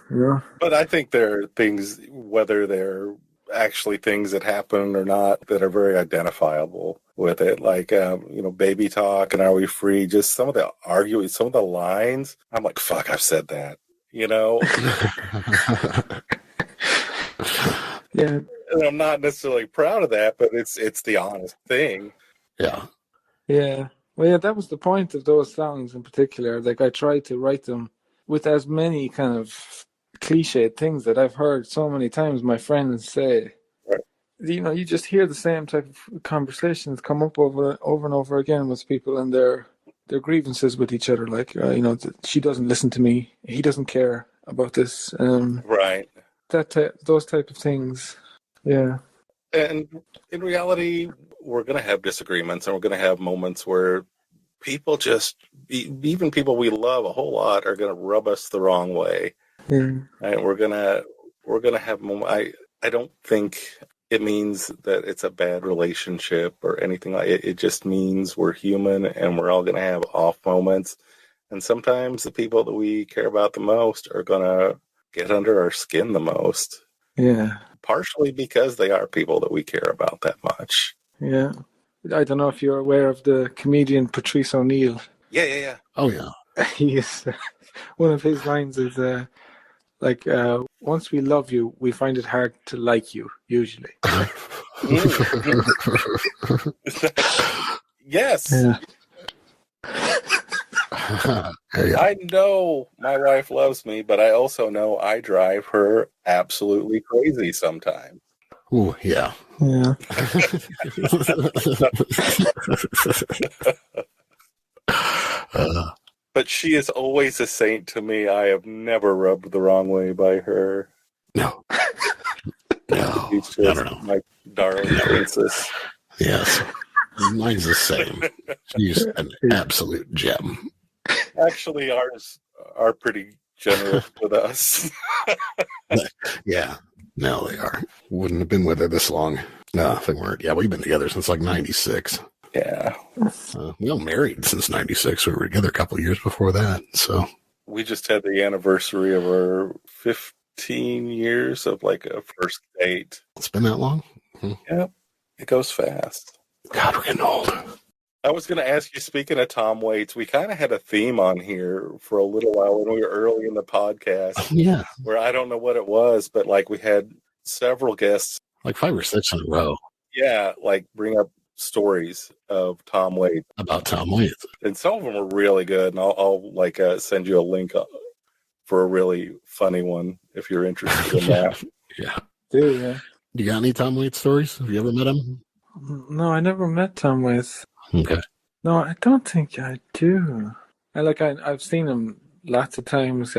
[SPEAKER 4] But I think there are things, whether they're actually things that happen or not, that are very identifiable with it. Like, baby talk and are we free? Just some of the arguing, some of the lines. I'm like, fuck, I've said that,
[SPEAKER 5] Yeah.
[SPEAKER 4] And I'm not necessarily proud of that, but it's the honest thing.
[SPEAKER 3] Yeah.
[SPEAKER 5] Yeah. Well, yeah, that was the point of those songs in particular. Like, I tried to write them with as many kind of cliched things that I've heard so many times my friends say.
[SPEAKER 4] Right.
[SPEAKER 5] You just hear the same type of conversations come up over and over again with people and their grievances with each other. Like, she doesn't listen to me. He doesn't care about this.
[SPEAKER 4] Right.
[SPEAKER 5] Those type of things. Yeah.
[SPEAKER 4] And in reality, we're going to have disagreements and we're going to have moments where people even people we love a whole lot are going to rub us the wrong way.
[SPEAKER 5] Yeah.
[SPEAKER 4] Right? We're going to have moments. I don't think it means that it's a bad relationship or anything like it. It just means we're human and we're all going to have off moments. And sometimes the people that we care about the most are going to get under our skin the most.
[SPEAKER 5] Yeah.
[SPEAKER 4] Partially because they are people that we care about that much.
[SPEAKER 5] Yeah. I don't know if you're aware of the comedian Patrice O'Neill.
[SPEAKER 4] Yeah.
[SPEAKER 3] Oh, yeah.
[SPEAKER 5] He is, one of his lines is once we love you, we find it hard to like you, usually.
[SPEAKER 4] Yes.
[SPEAKER 5] Yeah.
[SPEAKER 3] Yeah.
[SPEAKER 4] I know my wife loves me, but I also know I drive her absolutely crazy sometimes.
[SPEAKER 3] Ooh, yeah.
[SPEAKER 5] Yeah.
[SPEAKER 4] But she is always a saint to me. I have never rubbed the wrong way by her.
[SPEAKER 3] No. No.
[SPEAKER 4] She's
[SPEAKER 3] I
[SPEAKER 4] just
[SPEAKER 3] don't know.
[SPEAKER 4] my darling princess.
[SPEAKER 3] Yes. Mine's the same. She's an absolute gem.
[SPEAKER 4] Actually, ours are pretty generous with us.
[SPEAKER 3] Yeah. No, they are. Wouldn't have been with her this long. No, if they weren't. Yeah, we've been together since like 96.
[SPEAKER 4] Yeah.
[SPEAKER 3] We all married since 96. We were together a couple of years before that. So
[SPEAKER 4] We just had the anniversary of our 15 years of like a first date.
[SPEAKER 3] it's been that long?
[SPEAKER 4] Yep. It goes fast.
[SPEAKER 3] God, we're getting old.
[SPEAKER 4] I was going to ask you, speaking of Tom Waits, we kind of had a theme on here for a little while when we were early in the podcast
[SPEAKER 3] Yeah.
[SPEAKER 4] where I don't know what it was, but like we had several guests.
[SPEAKER 3] Like 5 or 6 in a row
[SPEAKER 4] Yeah. Like bring up stories of Tom Waits.
[SPEAKER 3] about Tom Waits.
[SPEAKER 4] And some of them were really good. And I'll like send you a link for a really funny one if you're interested in that.
[SPEAKER 3] Yeah.
[SPEAKER 5] Do, yeah.
[SPEAKER 3] You got any Tom Waits stories? Have you ever met him?
[SPEAKER 5] No, I never met Tom Waits.
[SPEAKER 3] Okay.
[SPEAKER 5] No, I don't think I do. I've seen him lots of times,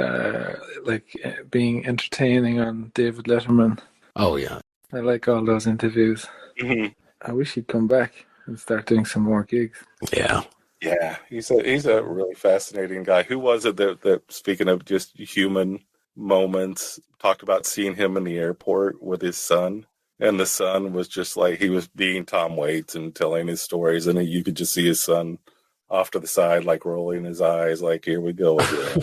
[SPEAKER 5] being entertaining on David Letterman.
[SPEAKER 3] Oh, yeah.
[SPEAKER 5] I like all those interviews.
[SPEAKER 4] Mm-hmm.
[SPEAKER 5] I wish he'd come back and start doing some more gigs.
[SPEAKER 3] Yeah.
[SPEAKER 4] Yeah, he's a really fascinating guy. Who was it that speaking of just human moments, talked about seeing him in the airport with his son, and the son was just like he was being Tom Waits and telling his stories, and you could just see his son off to the side, like rolling his eyes, like here we go again.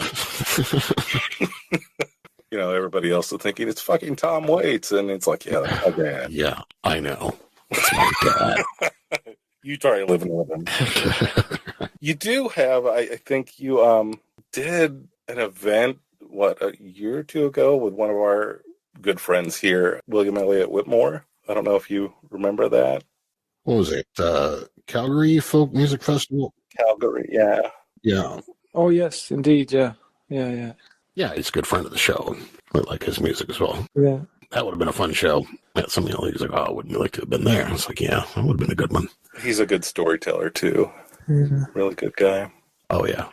[SPEAKER 4] Everybody else is thinking it's fucking Tom Waits, and it's like, yeah, that's my dad.
[SPEAKER 3] Yeah, I know. That's my dad.
[SPEAKER 4] You try living with him. You do have, I think you did an event, a year or two ago with one of our good friends here, William Elliott Whitmore. I don't know if you remember that.
[SPEAKER 3] What was it? Calgary Folk Music Festival?
[SPEAKER 4] Calgary, yeah.
[SPEAKER 3] Yeah.
[SPEAKER 5] Oh, yes, indeed, yeah. Yeah.
[SPEAKER 3] Yeah, he's a good friend of the show. I like his music as well.
[SPEAKER 5] Yeah.
[SPEAKER 3] That would have been a fun show. Met somebody else, he's like, oh, wouldn't you like to have been there? I was like, yeah, that would have been a good one.
[SPEAKER 4] He's a good storyteller, too.
[SPEAKER 5] Yeah.
[SPEAKER 4] Really good guy.
[SPEAKER 3] Oh, yeah.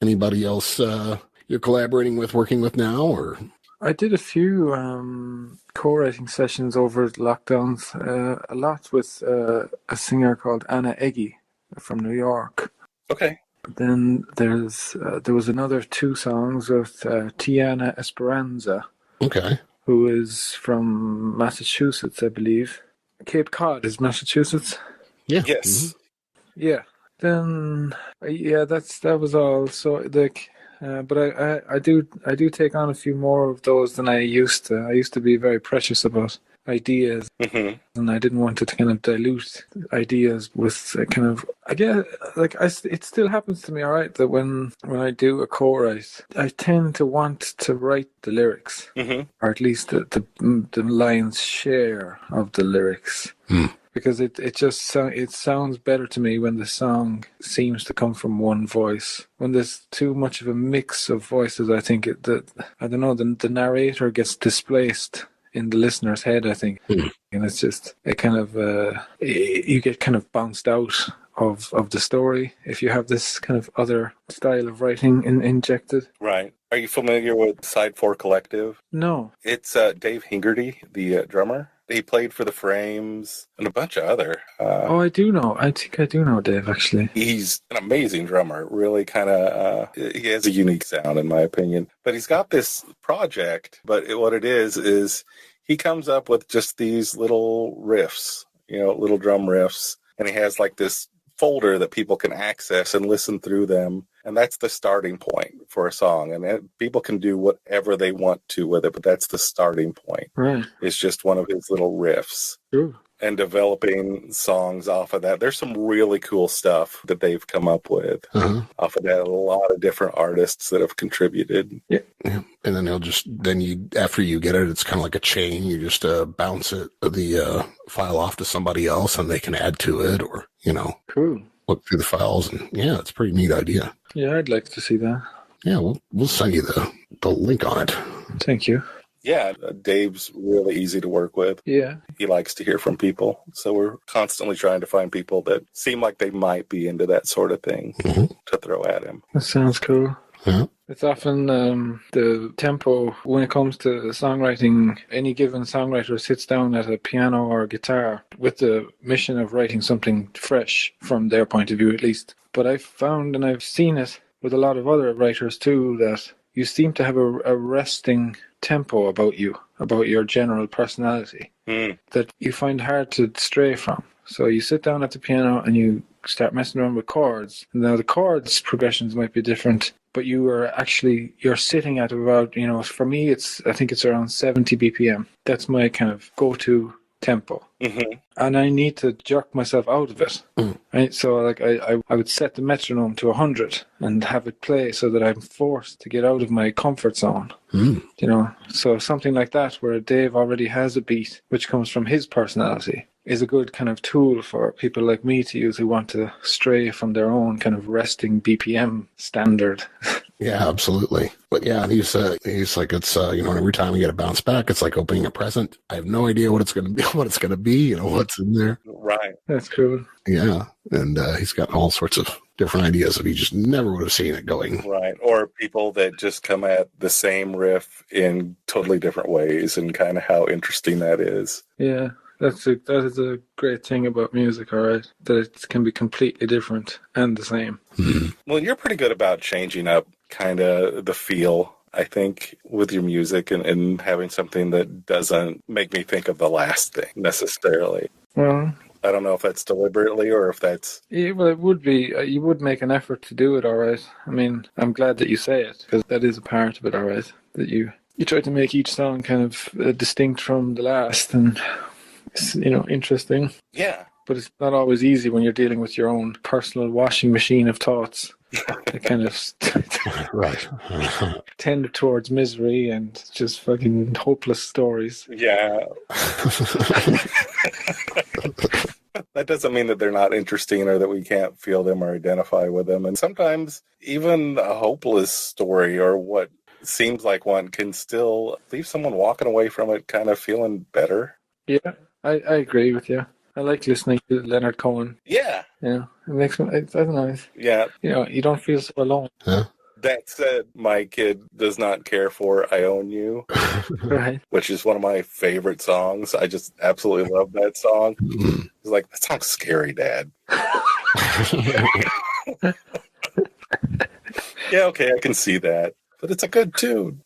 [SPEAKER 3] Anybody else you're collaborating with, working with now? Or
[SPEAKER 5] I did a few co-writing sessions over lockdowns, a lot with a singer called Anna Eggy from New York.
[SPEAKER 4] Okay.
[SPEAKER 5] Then there was another 2 songs with Tiana Esperanza,
[SPEAKER 3] okay.
[SPEAKER 5] who is from Massachusetts, I believe. Cape Cod is Massachusetts.
[SPEAKER 3] Yeah.
[SPEAKER 4] Yes.
[SPEAKER 5] Yeah. Then that was all. So but I do take on a few more of those than I used to. I used to be very precious about ideas, and I didn't want to kind of dilute ideas with kind of. I guess it still happens to me, all right, that when I do a co-write, I tend to want to write the lyrics, or at least the lion's share of the lyrics. Because it sounds better to me when the song seems to come from one voice. When there's too much of a mix of voices, I think the narrator gets displaced in the listener's head, I think. And it's just you get kind of bounced out of the story if you have this kind of other style of writing injected.
[SPEAKER 4] Right. Are you familiar with Side 4 Collective?
[SPEAKER 5] No.
[SPEAKER 4] It's Dave Hingerty, the drummer. He played for the Frames and a bunch of other.
[SPEAKER 5] I do know. I think I do know Dave, actually.
[SPEAKER 4] He's an amazing drummer. Really kind of, he has a unique sound, in my opinion. But he's got this project, but what it is he comes up with just these little riffs, little drum riffs. And he has like this folder that people can access and listen through them. And that's the starting point for a song. And people can do whatever they want to with it, but that's the starting point.
[SPEAKER 5] Right.
[SPEAKER 4] It's just one of his little riffs.
[SPEAKER 5] True.
[SPEAKER 4] And developing songs off of that. There's some really cool stuff that they've come up with off of that. A lot of different artists that have contributed.
[SPEAKER 5] Yeah.
[SPEAKER 3] And then after you get it, it's kind of like a chain. You just bounce the file off to somebody else and they can add to it or,
[SPEAKER 5] Cool.
[SPEAKER 3] Look through the files. And yeah, it's a pretty neat idea.
[SPEAKER 5] Yeah, I'd like to see that.
[SPEAKER 3] Yeah, we'll send you the link on it.
[SPEAKER 5] Thank you.
[SPEAKER 4] Yeah, Dave's really easy to work with.
[SPEAKER 5] Yeah.
[SPEAKER 4] He likes to hear from people. So we're constantly trying to find people that seem like they might be into that sort of thing to throw at him.
[SPEAKER 5] That sounds cool.
[SPEAKER 3] Yeah.
[SPEAKER 5] It's often the tempo when it comes to songwriting. Any given songwriter sits down at a piano or a guitar with the mission of writing something fresh from their point of view, at least. But I've found, and I've seen it with a lot of other writers too, that you seem to have a resting tempo about you, about your general personality, that you find hard to stray from. So you sit down at the piano and you start messing around with chords. Now the chords progressions might be different, but you're sitting at about, for me, I think it's around 70 BPM. That's my kind of go-to tempo. And I need to jerk myself out of it. Right? So I would set the metronome to 100 and have it play so that I'm forced to get out of my comfort zone. So something like that where Dave already has a beat which comes from his personality is a good kind of tool for people like me to use who want to stray from their own kind of resting BPM standard.
[SPEAKER 3] Yeah, absolutely. But yeah, he's like, it's, every time we get a bounce back, it's like opening a present. I have no idea what it's going to be, what's in there.
[SPEAKER 4] Right.
[SPEAKER 5] That's cool.
[SPEAKER 3] Yeah. And he's got all sorts of different ideas that he just never would have seen it going.
[SPEAKER 4] Right. Or people that just come at the same riff in totally different ways and kind of how interesting that is.
[SPEAKER 5] Yeah. That is a great thing about music, all right? That it can be completely different and the same.
[SPEAKER 4] Well, you're pretty good about changing up kind of the feel, I think, with your music and having something that doesn't make me think of the last thing necessarily.
[SPEAKER 5] Well,
[SPEAKER 4] I don't know if that's deliberately or if that's...
[SPEAKER 5] yeah, well, it would be. You would make an effort to do it, all right? I mean, I'm glad that you say it, because that is a part of it, all right? That you try to make each song kind of distinct from the last and, interesting.
[SPEAKER 4] Yeah.
[SPEAKER 5] But it's not always easy when you're dealing with your own personal washing machine of thoughts. That kind of
[SPEAKER 3] Right.
[SPEAKER 5] tend towards misery and just fucking hopeless stories.
[SPEAKER 4] Yeah. That doesn't mean that they're not interesting or that we can't feel them or identify with them. And sometimes even a hopeless story or what seems like one can still leave someone walking away from it kind of feeling better.
[SPEAKER 5] Yeah, I agree with you. I like listening to Leonard Cohen.
[SPEAKER 4] Yeah.
[SPEAKER 5] It makes me, I don't know.
[SPEAKER 4] Yeah.
[SPEAKER 5] You don't feel so alone.
[SPEAKER 3] Huh?
[SPEAKER 4] That said, my kid does not care for I Own You,
[SPEAKER 5] Right.
[SPEAKER 4] which is one of my favorite songs. I just absolutely love that song. He's like, that song's scary, Dad. Yeah, okay, I can see that. But it's a good tune.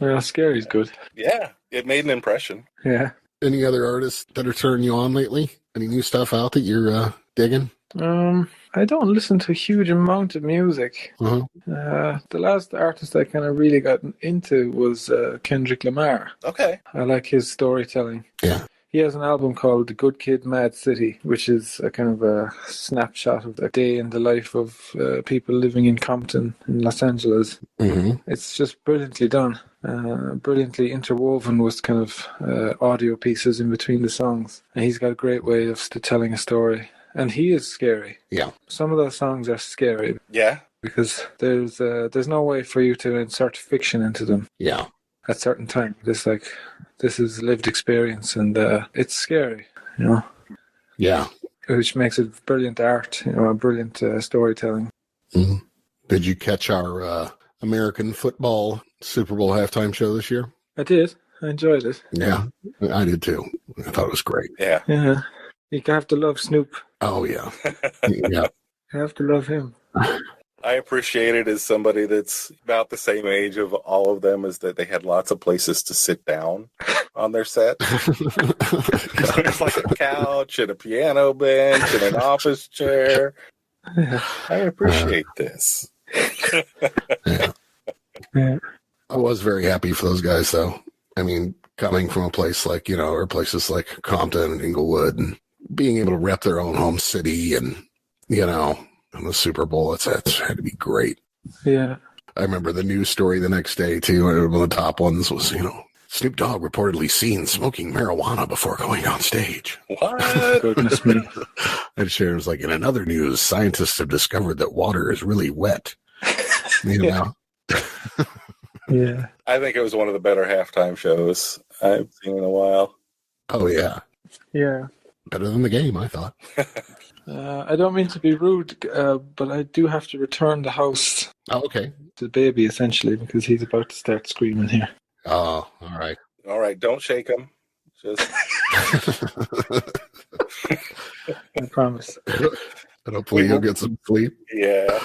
[SPEAKER 5] Well, Scary's good.
[SPEAKER 4] Yeah, it made an impression.
[SPEAKER 5] Yeah.
[SPEAKER 3] Any other artists that are turning you on lately? Any new stuff out that you're digging?
[SPEAKER 5] I don't listen to a huge amount of music.
[SPEAKER 3] Uh-huh.
[SPEAKER 5] The last artist I kind of really got into was Kendrick Lamar.
[SPEAKER 4] Okay.
[SPEAKER 5] I like his storytelling.
[SPEAKER 3] Yeah.
[SPEAKER 5] He has an album called The Good Kid, Mad City, which is a kind of a snapshot of the day in the life of people living in Compton in Los Angeles.
[SPEAKER 3] Mm-hmm.
[SPEAKER 5] It's just brilliantly done, brilliantly interwoven with kind of audio pieces in between the songs. And he's got a great way of telling a story. And he is scary.
[SPEAKER 3] Yeah.
[SPEAKER 5] Some of those songs are scary
[SPEAKER 4] Yeah.
[SPEAKER 5] because there's no way for you to insert fiction into them.
[SPEAKER 3] Yeah.
[SPEAKER 5] At certain times, it's like this is lived experience, and it's scary,
[SPEAKER 3] Yeah.
[SPEAKER 5] which makes it brilliant art, a brilliant storytelling.
[SPEAKER 3] Mm-hmm. Did you catch our American football Super Bowl halftime show this year?
[SPEAKER 5] I did. I enjoyed it.
[SPEAKER 3] Yeah, I did too. I thought it was great.
[SPEAKER 4] Yeah.
[SPEAKER 5] Yeah, you have to love Snoop.
[SPEAKER 3] Oh yeah, yeah.
[SPEAKER 5] You have to love him.
[SPEAKER 4] I appreciate it as somebody that's about the same age of all of them, is that they had lots of places to sit down on their set. There's like a couch and a piano bench and an office chair. I appreciate this.
[SPEAKER 5] Yeah.
[SPEAKER 3] I was very happy for those guys, though. I mean, coming from a place like, or places like Compton and Inglewood, and being able to rep their own home city and, in the Super Bowl, it's had to be great.
[SPEAKER 5] Yeah.
[SPEAKER 3] I remember the news story the next day, too. One of the top ones was, Snoop Dogg reportedly seen smoking marijuana before going on stage.
[SPEAKER 4] What?
[SPEAKER 5] Goodness me.
[SPEAKER 3] And Sharon was like, in another news, scientists have discovered that water is really wet.
[SPEAKER 5] Yeah.
[SPEAKER 4] I think it was one of the better halftime shows I've seen in a while.
[SPEAKER 3] Oh, yeah.
[SPEAKER 5] Yeah.
[SPEAKER 3] Better than the game, I thought.
[SPEAKER 5] I don't mean to be rude, but I do have to return the house
[SPEAKER 3] Oh, okay.
[SPEAKER 5] to the baby, essentially, because he's about to start screaming here.
[SPEAKER 3] Oh, all right.
[SPEAKER 4] All right, don't shake him. Just
[SPEAKER 5] I promise.
[SPEAKER 3] And hopefully you'll get some sleep.
[SPEAKER 4] yeah,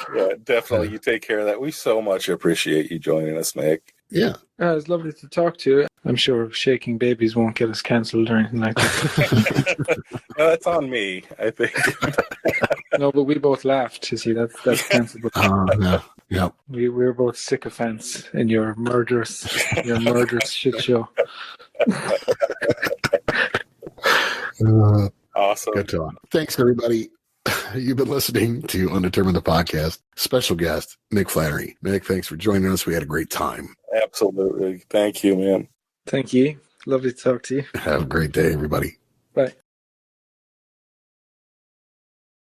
[SPEAKER 4] definitely. You take care of that. We so much appreciate you joining us, Mick.
[SPEAKER 3] Yeah.
[SPEAKER 5] It's lovely to talk to you. I'm sure shaking babies won't get us cancelled or anything like that.
[SPEAKER 4] No, that's on me, I think.
[SPEAKER 5] No, but we both laughed. You see, that's cancelled.
[SPEAKER 3] Yeah. Yep.
[SPEAKER 5] We were both sycophants in your murderous shit show.
[SPEAKER 4] Awesome.
[SPEAKER 3] Good talk. Thanks, everybody. You've been listening to Undetermined the Podcast. Special guest, Mick Flannery. Mick, thanks for joining us. We had a great time.
[SPEAKER 4] Absolutely. Thank you, man.
[SPEAKER 5] Thank you. Lovely to talk to you.
[SPEAKER 3] Have a great day, everybody.
[SPEAKER 5] Bye.